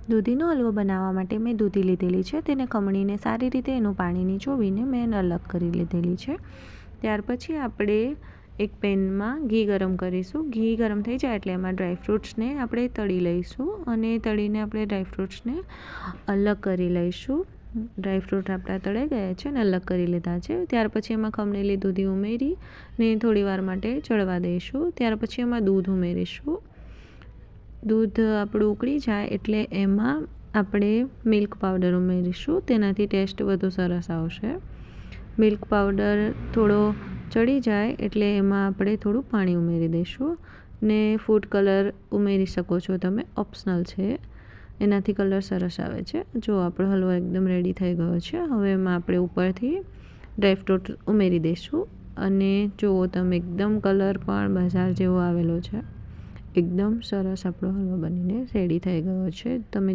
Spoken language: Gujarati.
દૂધીનો હલવો બનાવવા માટે મેં દૂધી લીધેલી છે, તેને ખમણીને સારી રીતે એનું પાણી નીચોવીને મેં અલગ કરી લીધેલી છે। ત્યાર પછી આપણે એક પેનમાં ઘી ગરમ કરીશું। ઘી ગરમ થઈ જાય એટલે એમાં ડ્રાયફ્રૂટ્સને આપણે તળી લઈશું અને તળીને આપણે ડ્રાયફ્રૂટ્સને અલગ કરી લઈશું। ડ્રાયફ્રૂટ આપણા તળાઈ ગયા છે અને અલગ કરી લીધા છે। ત્યાર પછી એમાં ખમણેલી દૂધી ઉમેરીને થોડી વાર માટે ચડવા દઈશું। ત્યાર પછી એમાં દૂધ ઉમેરીશું। દૂધ આપણું ઉકળી જાય એટલે એમાં આપણે મિલ્ક પાવડર ઉમેરીશું, તેનાથી ટેસ્ટ વધુ સરસ આવશે। મિલ્ક પાવડર થોડો ચડી જાય એટલે એમાં આપણે થોડું પાણી ઉમેરી દઈશું ને ફૂડ કલર ઉમેરી શકો છો તમે, ઓપ્શનલ છે, એનાથી કલર સરસ આવે છે। જો આપણો હલવો એકદમ રેડી થઈ ગયો છે। હવે એમાં આપણે ઉપરથી ડ્રાયફ્રૂટ ઉમેરી દઈશું અને જુઓ તમે એકદમ કલર પણ બજાર જેવો આવેલો છે। એકદમ સરસ આપણો હલવો બનીને રેડી થઈ ગયો છે। તમે